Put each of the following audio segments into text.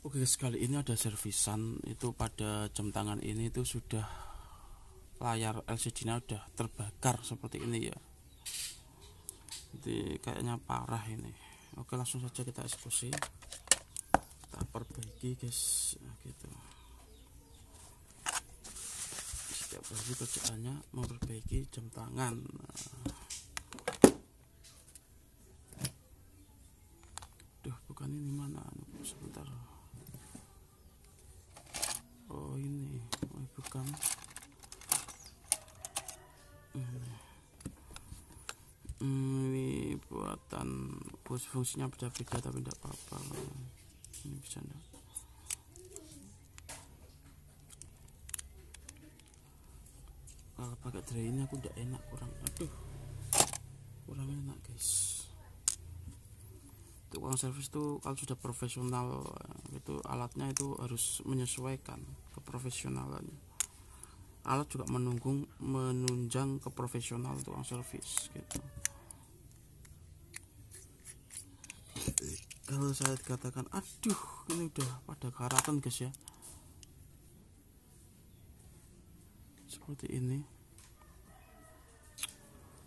Oke guys, kali ini ada servisan. Itu pada jam tangan ini itu sudah layar LCD-nya udah terbakar seperti ini ya. Jadi kayaknya parah ini. Oke, langsung saja kita eksekusi, kita perbaiki guys. Nah, gitu. Setiap hari kerjaannya memperbaiki jam tangan. Duh, bukan ini, mana sebentar. Oh ini, oh bukan. Ini buatan fungsinya beda-beda tapi tidak apa-apa. Ini bisa enggak? Kalau pakai tray ini aku udah enak, kurang enak guys. Tukang servis tuh kalau sudah profesional itu alatnya itu harus menyesuaikan keprofesionalannya. Alat juga menunjang keprofesional tukang servis gitu. Kalau saya katakan, aduh ini udah pada karatan guys ya, seperti ini.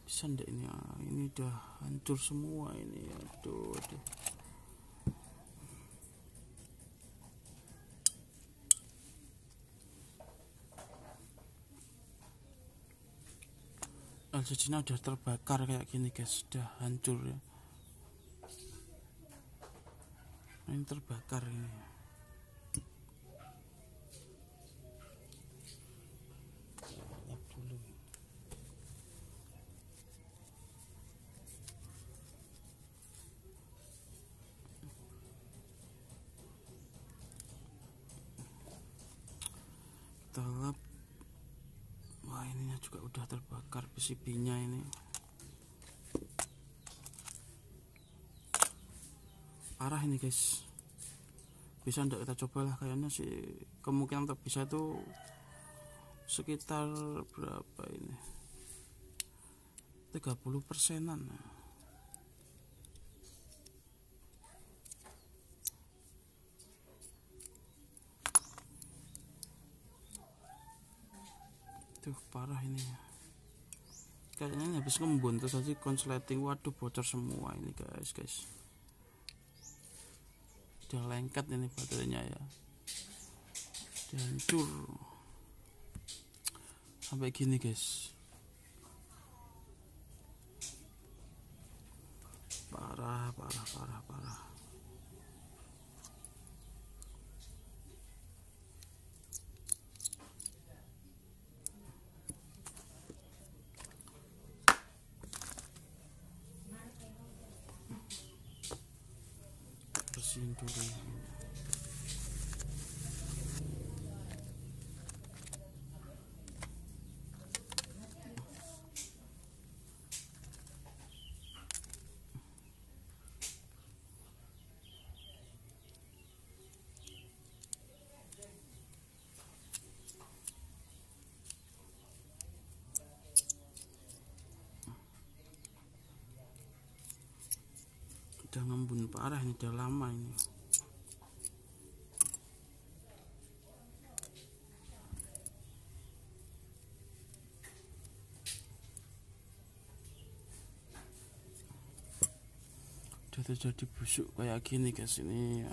Bisa ndak ini? Ini udah hancur semua ini. Aduh. LCD-nya udah terbakar kayak gini guys, udah hancur ya. Ini terbakar ini. Lihat dulu. Kita lap. Wah, ininya juga udah terbakar PCB-nya ini. Parah ini guys. Bisa ndak kita cobalah, kayaknya sih kemungkinan untuk bisa itu sekitar berapa ini, 30%-an. Tuh parah ini, kayaknya habis ngembun terus aja konsleting. Waduh, bocor semua ini guys. Udah lengket ini baterainya ya, udah hancur sampai gini guys. Parah. Bersihin dulu. Udah ngembun parah ini, udah lama ini. Udah terjadi busuk kayak gini guys ini.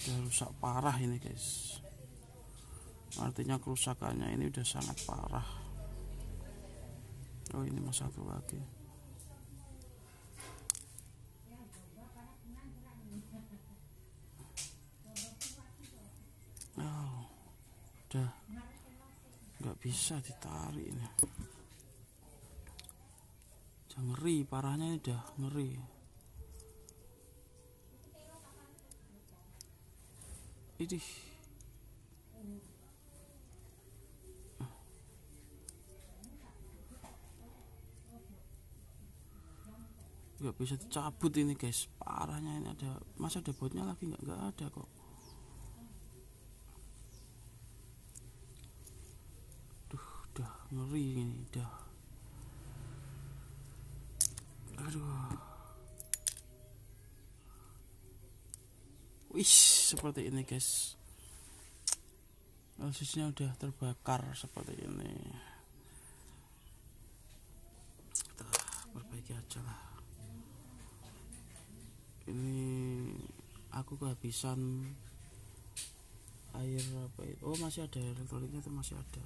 Udah rusak parah ini guys. Artinya kerusakannya ini udah sangat parah. Oh, ini mas satu lagi. Oh, udah nggak bisa ditarik ini. Udah ngeri, parahnya ini udah ngeri. Idih. Nggak bisa dicabut ini guys, parahnya ini. Ada masa ada bautnya lagi? Nggak ada kok. Duh, udah ngeri ini, udah. Aduh. Wih, seperti ini guys. LCD-nya udah terbakar seperti ini. Kita perbaiki aja lah. Ini aku kehabisan air apa itu? Oh, masih ada elektroliknya, itu masih ada.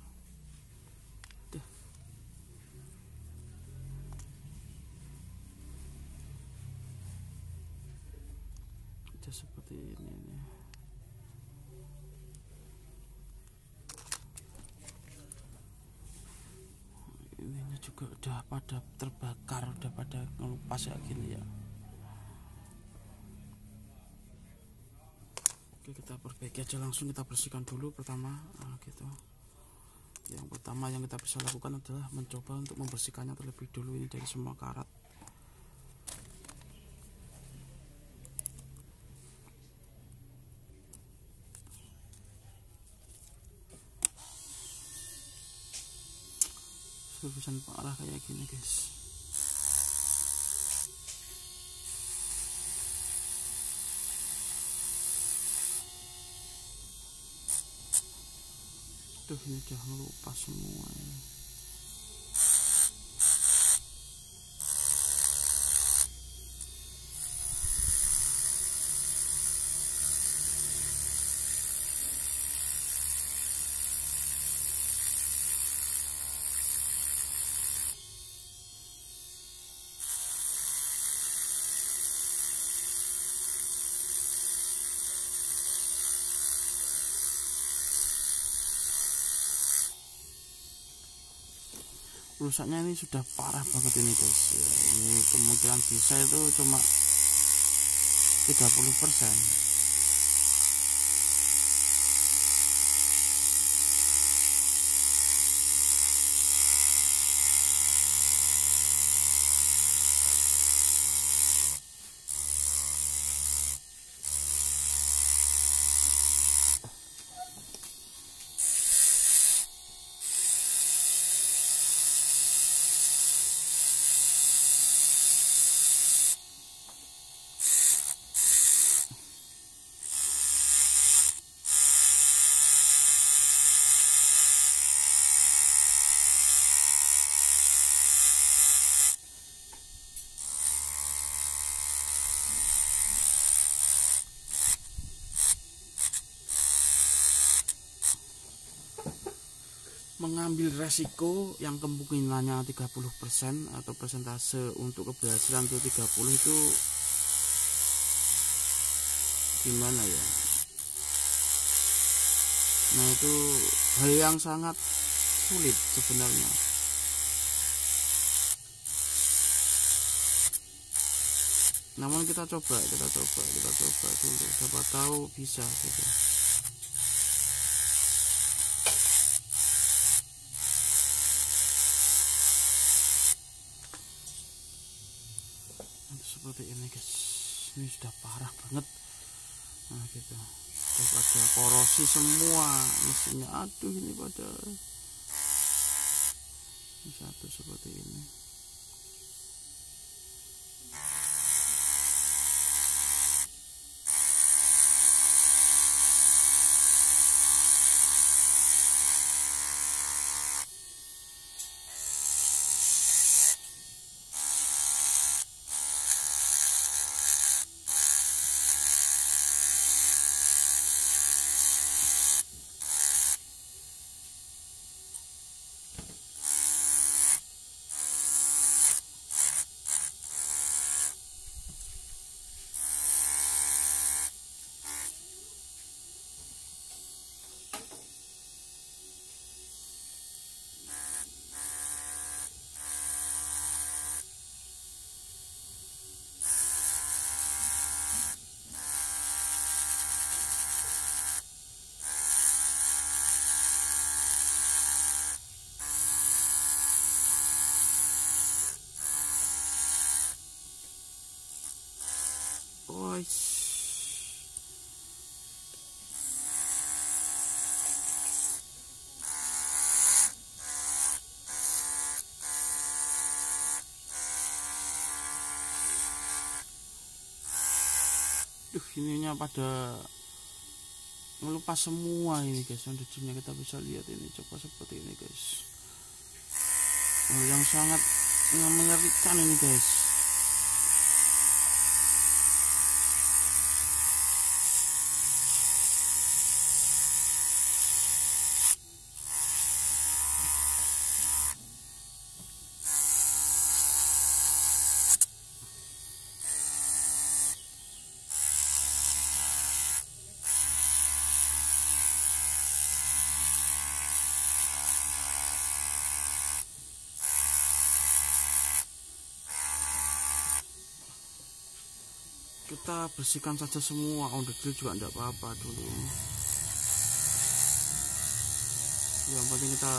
Udah seperti ini nih. Ininya juga udah pada terbakar, udah pada ngelupas kayak gini ya. Oke, kita perbaiki aja langsung, kita bersihkan dulu pertama. Nah, gitu. Yang pertama yang kita bisa lakukan adalah mencoba untuk membersihkannya terlebih dulu ini dari semua karat. Surfasan parah kayak gini guys. Tuh, ini udah ngelupas semua ini. Rusaknya ini sudah parah banget ini guys ya, ini kemungkinan bisa itu cuma 30%. Mengambil resiko yang kemungkinannya 30% atau persentase untuk keberhasilan itu 30 itu gimana ya, nah itu hal yang sangat sulit sebenarnya. Namun kita coba dulu, siapa tahu bisa gitu. Seperti ini guys, ini sudah parah banget. Nah gitu, udah pada korosi semua mesinnya. Aduh, ini pada ini satu seperti ini. ininya pada melupas semua ini guys. Yang kita bisa lihat ini, coba seperti ini guys. Yang sangat mengerikan ini guys. Kita bersihkan saja semua, on the drill juga enggak apa-apa dulu. Yang penting kita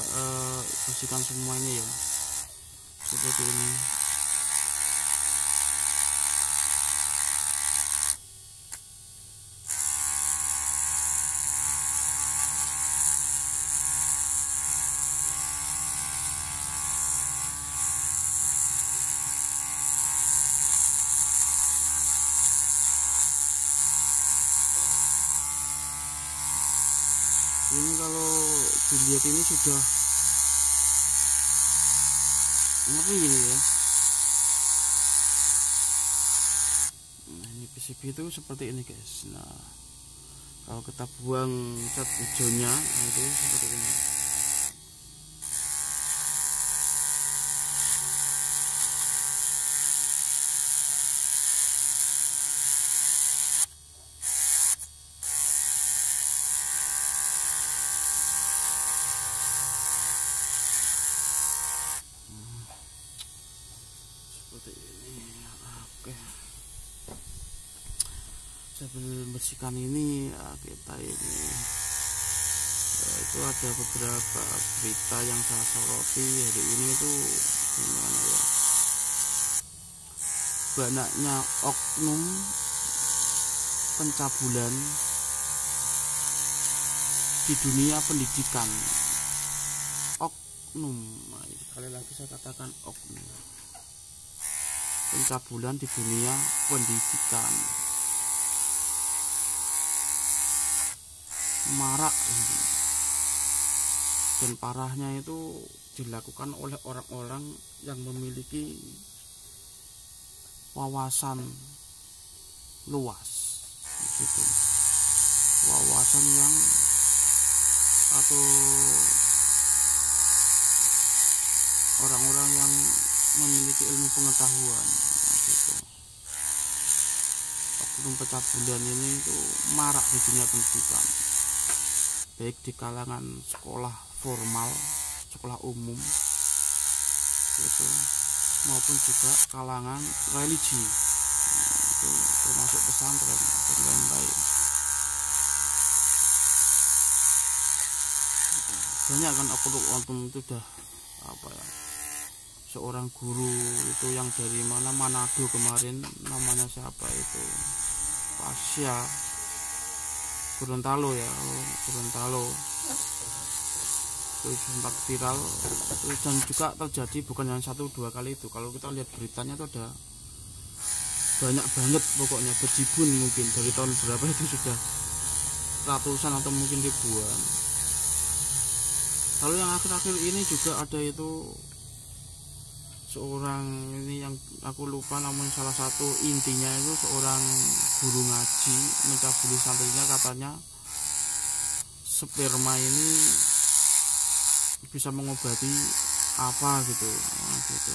bersihkan semuanya ya, seperti ini. Ini kalau dilihat ini sudah ngeri ini ya. Nah, ini PCB itu seperti ini guys. Nah, kalau kita buang cat hijaunya, nah itu seperti ini. Seperti ini. Oke, sambil bersihkan ini ya, kita ini itu ada beberapa berita yang saya soroti hari ini itu gimana ya, banyaknya oknum pencabulan di dunia pendidikan. Oknum, nah, sekali lagi saya katakan oknum, pencabulan di dunia pendidikan marak ini. Dan parahnya itu dilakukan oleh orang-orang yang memiliki wawasan luas gitu. Wawasan yang atau orang-orang yang memiliki ilmu pengetahuan gitu. Oknum pencabulan ini itu marak di dunia pendidikan, baik di kalangan sekolah formal, sekolah umum gitu, maupun juga kalangan religi, nah, itu termasuk pesantren dan lain-lain. Banyak kan oknum itu udah apa ya, seorang guru itu yang dari Manado kemarin, namanya siapa itu, Pasya Gorontalo ya, Gorontalo itu sempat viral dan juga terjadi bukan yang 1-2 kali itu. Kalau kita lihat beritanya itu ada banyak banget, pokoknya bejibun, mungkin dari tahun berapa itu sudah ratusan atau mungkin ribuan. Lalu yang akhir-akhir ini juga ada itu seorang ini yang aku lupa, namun salah satu intinya itu seorang guru ngaji mencabuli santrinya, katanya sperma ini bisa mengobati apa gitu, nah, gitu.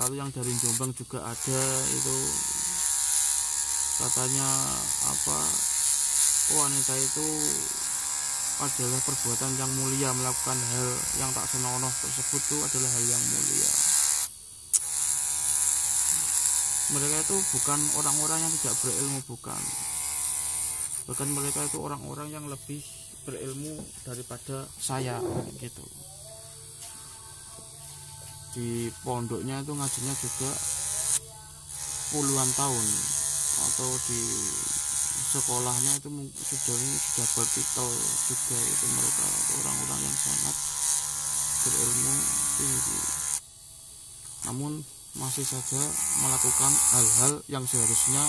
Lalu yang dari Jombang juga ada itu, katanya apa, wanita itu adalah perbuatan yang mulia, melakukan hal yang tak senonoh tersebut itu adalah hal yang mulia. Mereka itu bukan orang-orang yang tidak berilmu, bukan, bahkan mereka itu orang-orang yang lebih berilmu daripada saya gitu. Di pondoknya itu ngajinya juga puluhan tahun, atau di sekolahnya itu sudah vertikal juga. Itu mereka orang-orang yang sangat berilmu tinggi, namun masih saja melakukan hal-hal yang seharusnya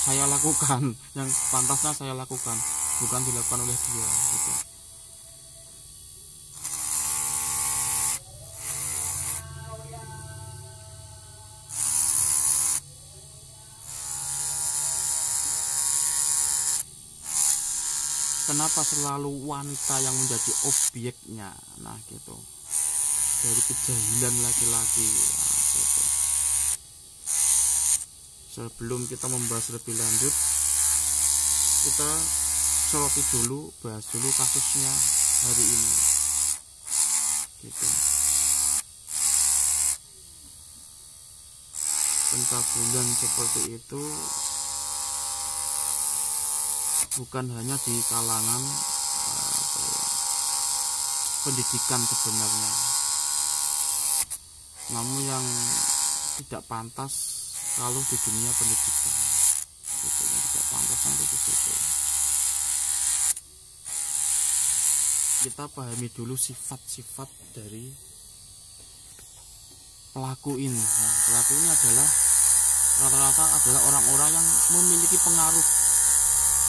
saya lakukan, yang pantasnya saya lakukan, bukan dilakukan oleh dia gitu. Kenapa selalu wanita yang menjadi objeknya? Nah gitu, dari kejahilan laki-laki. Nah, gitu. Sebelum kita membahas lebih lanjut, kita soroti dulu, bahas dulu kasusnya hari ini gitu. Pencabulan seperti itu bukan hanya di kalangan pendidikan sebenarnya, namun yang tidak pantas kalau di dunia pendidikan gitu, yang tidak pantasnya itu di situ. Kita pahami dulu sifat-sifat dari pelaku ini. Nah, pelaku ini adalah rata-rata adalah orang-orang yang memiliki pengaruh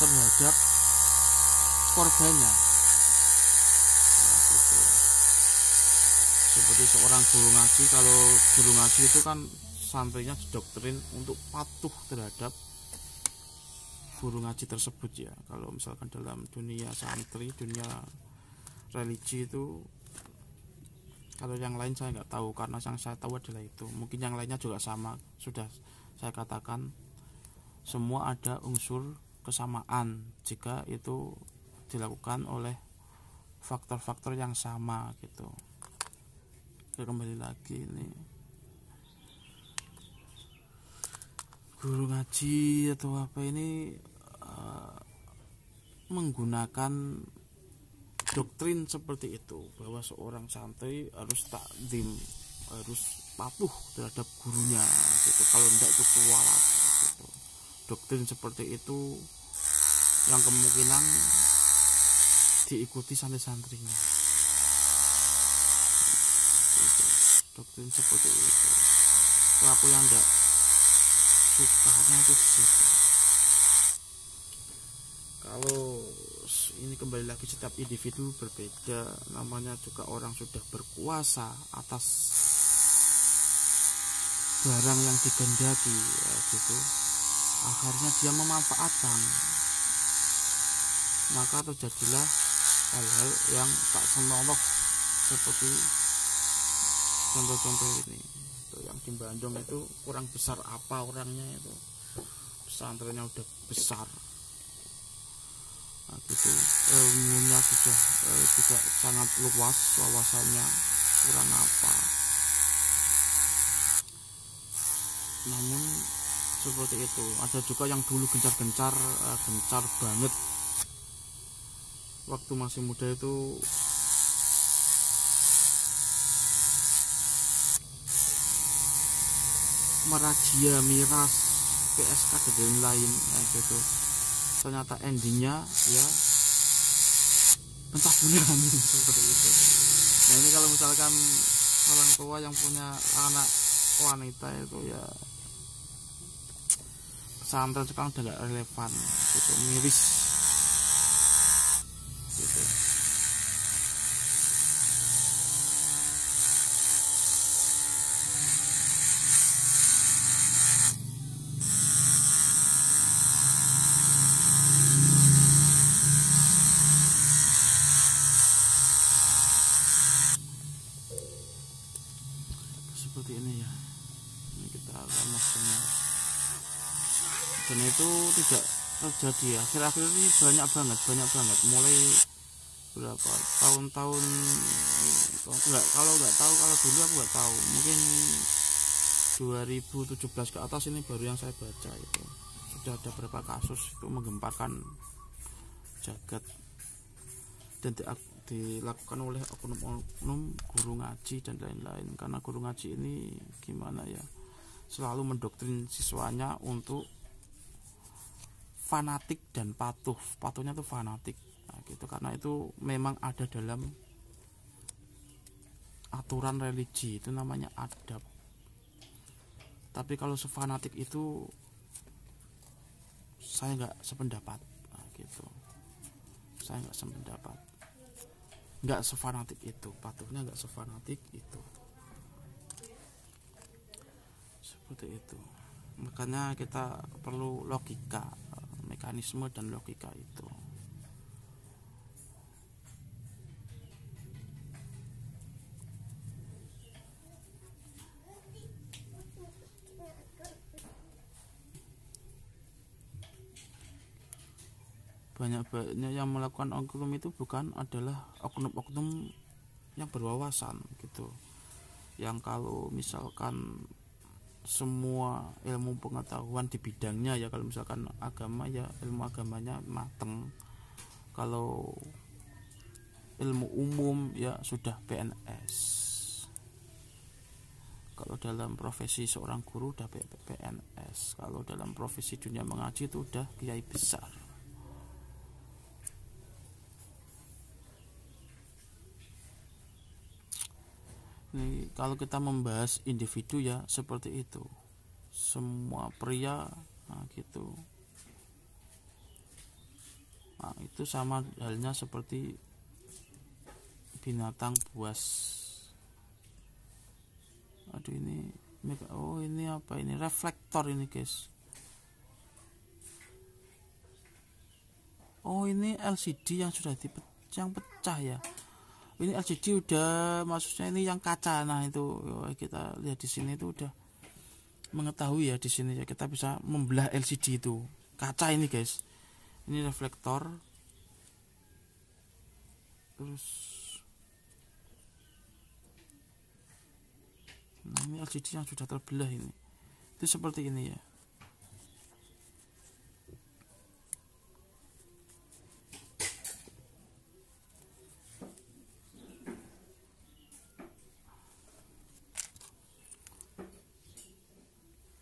terhadap korbannya. Nah, gitu. Seperti seorang guru ngaji, kalau guru ngaji itu kan santrinya didoktrin untuk patuh terhadap guru ngaji tersebut ya. Kalau misalkan dalam dunia santri, dunia religi itu, kalau yang lain saya nggak tahu, karena yang saya tahu adalah itu. Mungkin yang lainnya juga sama. Sudah saya katakan, semua ada unsur kesamaan jika itu dilakukan oleh faktor-faktor yang sama gitu. Kembali lagi ini, guru ngaji atau apa ini menggunakan doktrin seperti itu, bahwa seorang santri harus takdim, harus patuh terhadap gurunya gitu. Kalau tidak itu kualat gitu. Doktrin seperti itu yang kemungkinan diikuti santri-santrinya gitu. Doktrin seperti itu, aku yang tidak sukanya itu situ. Kalau ini kembali lagi, setiap individu berbeda, namanya juga orang sudah berkuasa atas barang yang digendaki ya gitu, akhirnya dia memanfaatkan, maka terjadilah hal-hal yang tak senonoh seperti contoh-contoh ini. Itu yang di Bandung itu kurang besar apa orangnya, itu pesantrennya udah besar. Nah, gitu, ilmunya juga sangat luas wawasannya, kurang apa. Namun seperti itu. Ada juga yang dulu gencar banget waktu masih muda itu, merajia miras PSK dan lain gitu. Ternyata endingnya ya pencabulan seperti itu. Nah ini kalau misalkan orang tua yang punya anak wanita itu ya, pesantren sekarang udah gak relevan gitu, miris gitu. Seperti ini ya, ini kita akan semua, dan itu tidak terjadi akhir-akhir ini banyak banget, mulai berapa tahun-tahun, kalau dulu aku nggak tahu, mungkin 2017 ke atas ini baru yang saya baca, itu sudah ada beberapa kasus itu menggemparkan jagat dan dilakukan oleh oknum-oknum guru ngaji dan lain-lain. Karena guru ngaji ini gimana ya, selalu mendoktrin siswanya untuk fanatik dan patuhnya tuh fanatik. Nah, gitu, karena itu memang ada dalam aturan religi, itu namanya adab. Tapi kalau sefanatik itu saya nggak sependapat. Nah, gitu. Saya nggak sependapat, nggak sefanatik itu, patuhnya nggak sefanatik itu, seperti itu. Makanya kita perlu logika, mekanisme dan logika itu. Banyak yang melakukan oknum itu bukan adalah oknum-oknum yang berwawasan gitu, yang kalau misalkan semua ilmu pengetahuan di bidangnya ya, kalau misalkan agama ya ilmu agamanya mateng, kalau ilmu umum ya sudah PNS, kalau dalam profesi seorang guru udah PNS, kalau dalam profesi dunia mengaji itu udah kiai besar. Ini kalau kita membahas individu ya seperti itu, semua pria, nah gitu. Nah, itu sama halnya seperti binatang buas. Aduh ini oh ini apa ini, reflektor ini guys. Oh ini LCD yang sudah yang pecah ya. Ini LCD udah, maksudnya ini yang kaca. Nah itu kita lihat di sini itu udah mengetahui ya, di sini ya kita bisa membelah LCD itu kaca ini guys. Ini reflektor, terus nah ini LCD yang sudah terbelah ini, itu seperti ini ya.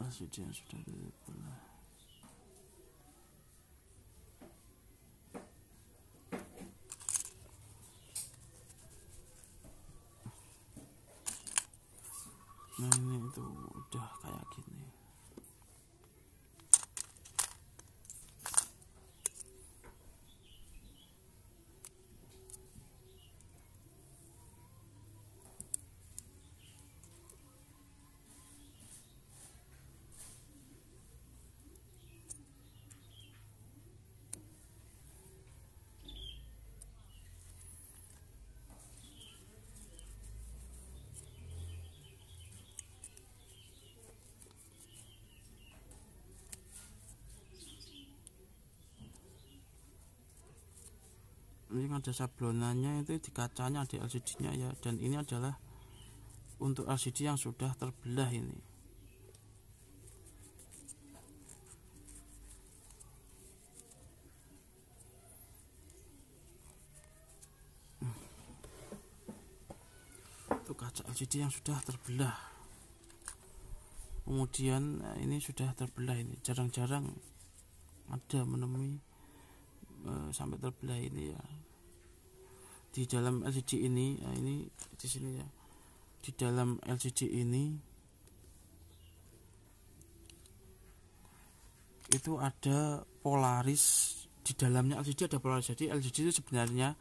LCD yang sudah terbelah. Nah ini itu udah kayak gini. Ini ada sablonannya, itu di kacanya ada LCD-nya ya, dan ini adalah untuk LCD yang sudah terbelah ini. Itu kaca LCD yang sudah terbelah. Kemudian ini sudah terbelah ini, jarang-jarang ada menemui sampai terbelah ini ya. Di dalam LCD ini, ini di sini ya. Di dalam LCD ini itu ada polaris, di dalamnya LCD ada polaris. Jadi LCD itu sebenarnya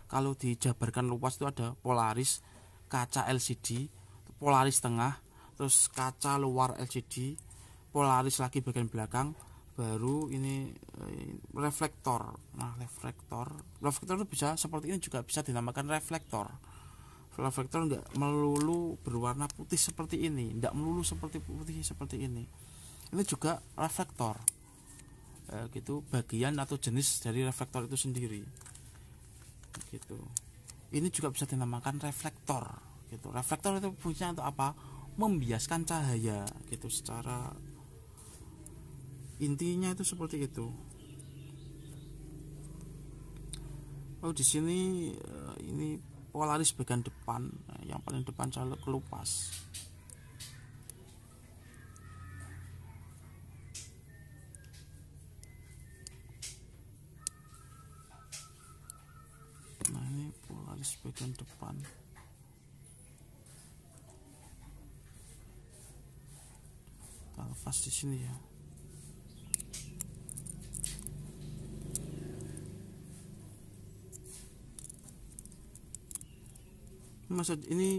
kalau dijabarkan luas itu ada polaris, kaca LCD, polaris tengah, terus kaca luar LCD, polaris lagi bagian belakang, baru ini reflektor. Nah reflektor itu bisa seperti ini, juga bisa dinamakan reflektor. Reflektor enggak melulu berwarna putih seperti ini, enggak melulu seperti putih seperti ini juga reflektor gitu, bagian atau jenis dari reflektor itu sendiri gitu. Ini juga bisa dinamakan reflektor gitu. Reflektor itu fungsinya untuk apa? Membiaskan cahaya gitu, secara intinya itu seperti itu. Oh di sini ini polaris bagian depan, yang paling depan selalu kelupas. Nah ini polaris bagian depan. Kita lepas di sini ya. Maksud ini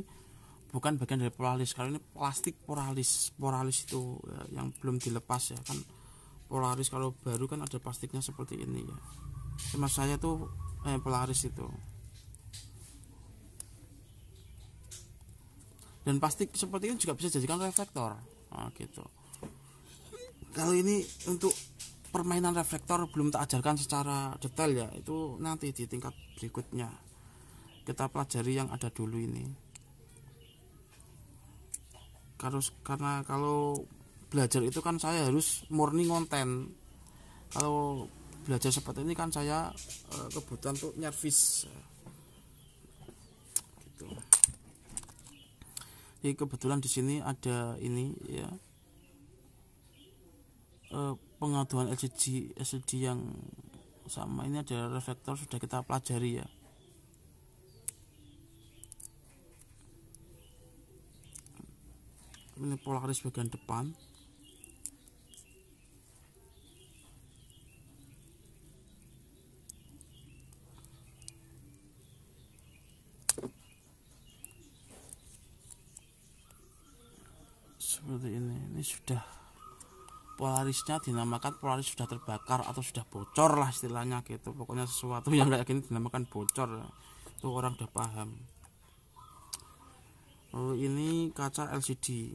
bukan bagian dari polaris, kalau ini plastik poralis itu ya, yang belum dilepas ya kan. Polaris kalau baru kan ada plastiknya seperti ini ya. Sama saya tuh polaris itu. Dan plastik seperti ini juga bisa dijadikan reflektor. Nah, gitu. Kalau ini untuk permainan reflektor belum tak ajarkan secara detail ya, itu nanti di tingkat berikutnya kita pelajari yang ada dulu ini. Karena kalau belajar itu kan saya harus murni konten. Kalau belajar seperti ini kan saya kebutuhan untuk nyervis gitu. Jadi kebetulan di sini ada ini ya, pengaduan LCD yang sama. Ini ada reflektor, sudah kita pelajari ya. Ini polaris bagian depan. Seperti ini sudah polarisnya dinamakan polaris sudah terbakar atau sudah bocor lah istilahnya gitu. Pokoknya sesuatu yang kayak gini dinamakan bocor, itu orang udah paham. Lalu ini kaca LCD.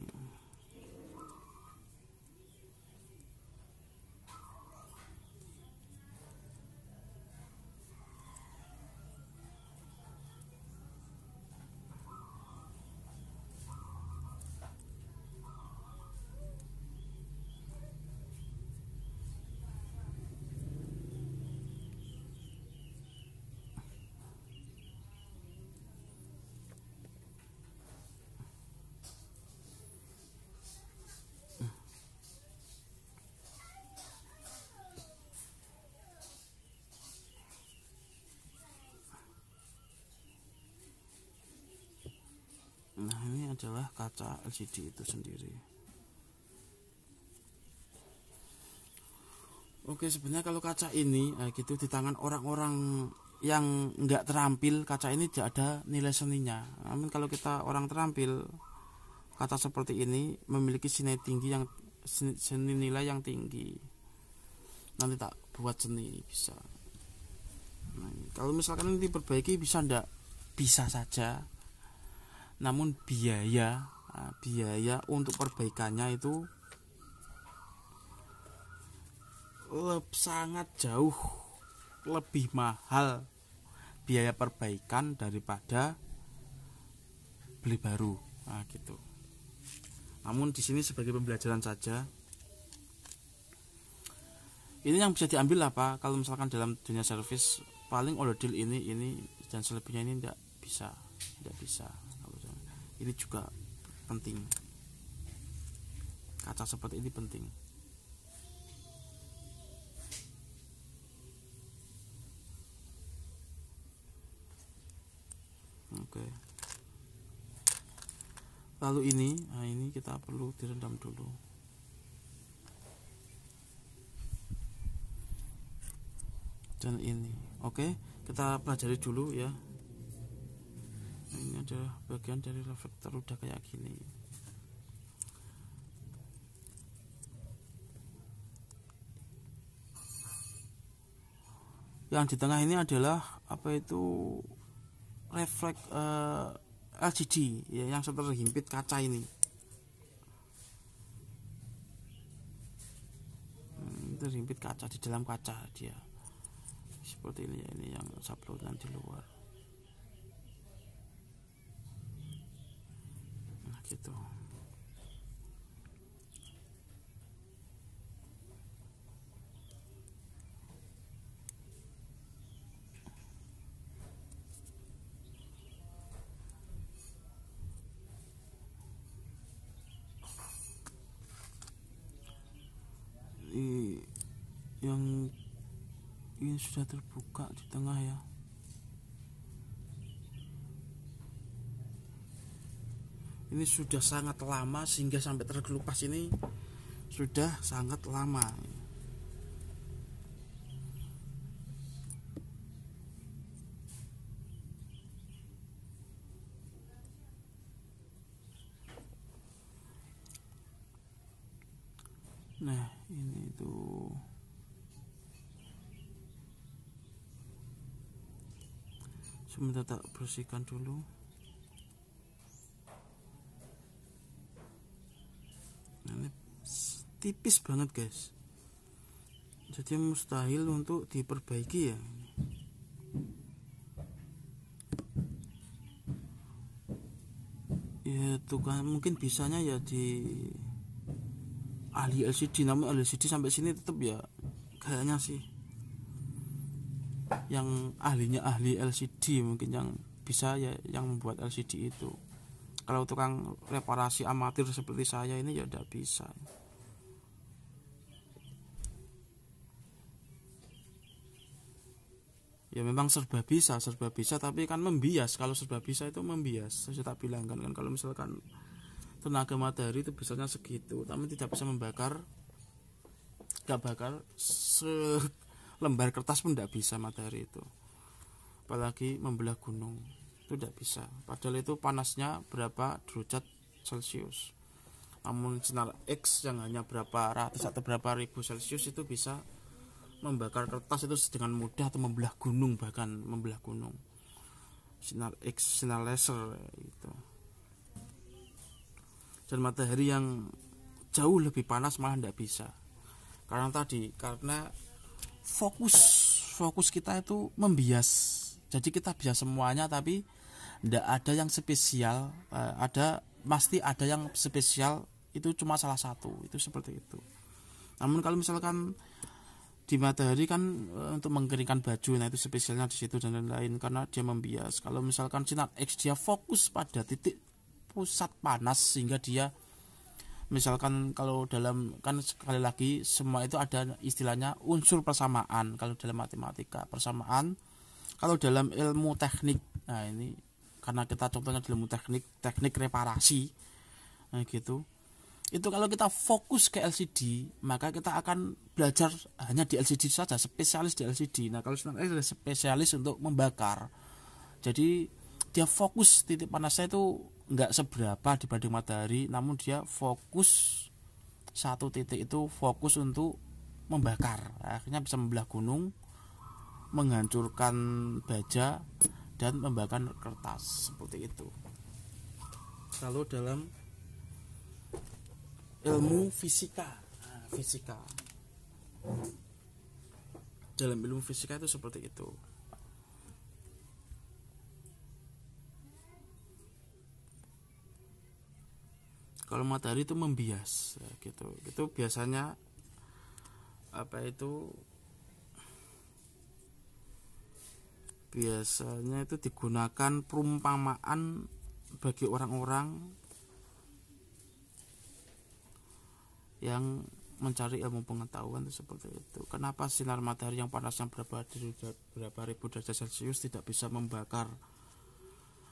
Nah, ini adalah kaca LCD itu sendiri. Oke, sebenarnya kalau kaca ini gitu di tangan orang-orang yang nggak terampil, kaca ini tidak ada nilai seninya. Namun kalau kita orang terampil, kaca seperti ini memiliki seni nilai yang tinggi. Nanti tak buat seni bisa. Nah, kalau misalkan ini diperbaiki bisa ndak? Bisa saja. Namun biaya untuk perbaikannya itu sangat jauh lebih mahal biaya perbaikan daripada beli baru. Nah, gitu. Namun di sini sebagai pembelajaran saja. Ini yang bisa diambil apa? Kalau misalkan dalam dunia servis paling olodil ini dan selebihnya ini tidak bisa. Ini juga penting. Kaca seperti ini penting. Oke. Lalu ini kita perlu direndam dulu. Dan ini, oke, kita pelajari dulu ya. Ini adalah bagian dari reflektor udah kayak gini. Yang di tengah ini adalah apa itu refleks LCD ya, yang terhimpit kaca ini. Terhimpit kaca, di dalam kaca dia. Seperti ini ya, ini yang sablonan di luar. Nah, gitu. Yang ini sudah terbuka di tengah ya. Ini sudah sangat lama sehingga sampai terkelupas, ini sudah sangat lama. Nah ini tuh sebentar, tak bersihkan dulu. Nah, ini tipis banget guys, jadi mustahil untuk diperbaiki ya. Ya itu kan mungkin bisanya ya di ahli LCD, namun ahli LCD sampai sini tetap ya kayaknya sih yang ahlinya ahli LCD mungkin yang bisa ya yang membuat LCD itu. Kalau tukang reparasi amatir seperti saya ini ya tidak bisa. Ya memang serba bisa, tapi kan membias. Kalau serba bisa itu membias. Saya tak bilang kan kalau misalkan tenaga matahari itu bisanya segitu, tapi tidak bisa membakar, gak bakar selembar kertas pun tidak bisa matahari itu. Apalagi membelah gunung itu tidak bisa. Padahal itu panasnya berapa derajat Celcius. Namun sinar X yang hanya berapa ratus atau berapa ribu Celcius itu bisa membakar kertas itu dengan mudah, atau membelah gunung, bahkan membelah gunung. Sinar X, sinar laser itu. Dan matahari yang jauh lebih panas malah tidak bisa. Karena fokus kita itu membias. Jadi kita bisa semuanya, tapi tidak ada yang spesial. Pasti ada yang spesial, itu cuma salah satu, itu seperti itu. Namun kalau misalkan di matahari kan untuk mengeringkan baju, nah itu spesialnya di situ dan lain-lain, karena dia membias. Kalau misalkan sinar X dia fokus pada titik pusat panas, sehingga dia misalkan kalau dalam, kan sekali lagi semua itu ada istilahnya unsur persamaan kalau dalam matematika, persamaan. Kalau dalam ilmu teknik, nah ini karena kita contohnya dalam ilmu teknik reparasi, nah gitu. Itu kalau kita fokus ke LCD, maka kita akan belajar hanya di LCD saja, spesialis di LCD. Nah kalau sinar X adalah spesialis untuk membakar. Jadi dia fokus, titik panasnya itu nggak seberapa dibanding matahari, namun dia fokus satu titik, itu fokus untuk membakar. Akhirnya bisa membelah gunung, menghancurkan baja, dan membakar kertas, seperti itu. Kalau dalam ilmu fisika, dalam ilmu fisika itu seperti itu. Kalau matahari itu membias, ya gitu. Itu biasanya biasanya itu digunakan perumpamaan bagi orang-orang yang mencari ilmu pengetahuan itu seperti itu. Kenapa sinar matahari yang panasnya berapa ribu derajat Celcius tidak bisa membakar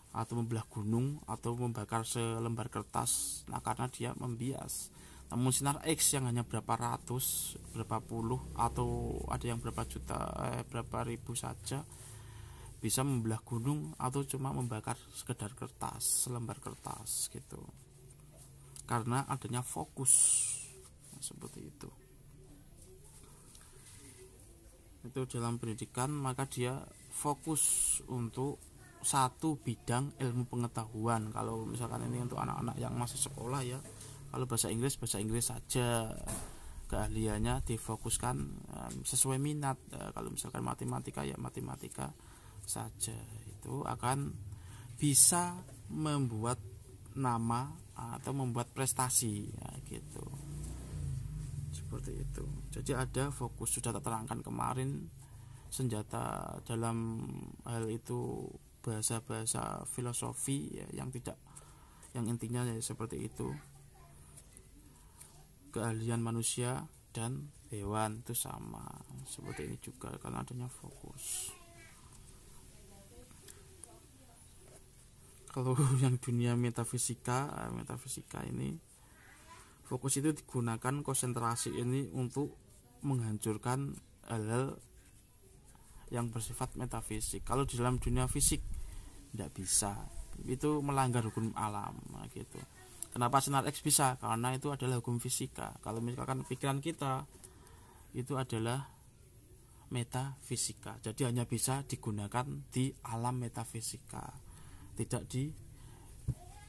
atau membelah gunung atau membakar selembar kertas? Nah karena dia membias. Namun sinar X yang hanya berapa ratus, berapa puluh, atau ada yang berapa juta, berapa ribu saja, bisa membelah gunung atau cuma membakar sekedar kertas, selembar kertas gitu. Karena adanya fokus, seperti itu. Itu dalam pendidikan, maka dia fokus untuk satu bidang ilmu pengetahuan. Kalau misalkan ini untuk anak-anak yang masih sekolah ya, kalau bahasa Inggris saja, keahliannya difokuskan sesuai minat. Kalau misalkan matematika ya matematika saja, itu akan bisa membuat nama atau membuat prestasi ya, gitu. Seperti itu. Jadi ada fokus, sudah tak terangkan kemarin, senjata dalam hal itu bahasa-bahasa filosofi ya, yang intinya ya seperti itu. Keahlian manusia dan hewan itu sama, seperti ini juga karena adanya fokus. Kalau yang dunia metafisika ini, fokus itu digunakan, konsentrasi ini untuk menghancurkan hal-hal yang bersifat metafisik. Kalau di dalam dunia fisik tidak bisa, itu melanggar hukum alam gitu. Kenapa sinar X bisa? Karena itu adalah hukum fisika. Kalau misalkan pikiran kita itu adalah metafisika, jadi hanya bisa digunakan di alam metafisika, tidak di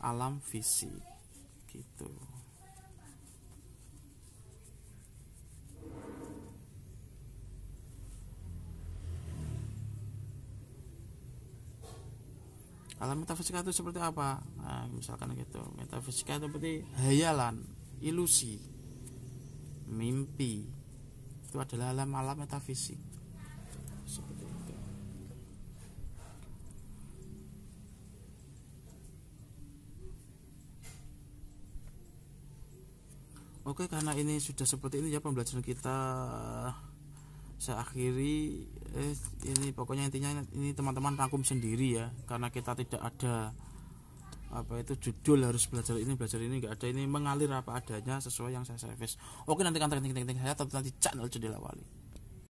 alam fisik gitu. Alam metafisika itu seperti apa? Nah, misalkan gitu, metafisika itu seperti hayalan, ilusi, mimpi. Itu adalah alam-alam metafisik. Seperti itu. Oke, karena ini sudah seperti ini ya pembelajaran kita, saya akhiri. Ini pokoknya intinya ini teman-teman rangkum sendiri ya, karena kita tidak ada apa itu judul harus belajar ini nggak ada, ini mengalir apa adanya sesuai yang saya service. Oke, nanti saya tetap nanti channel Jendela Wali.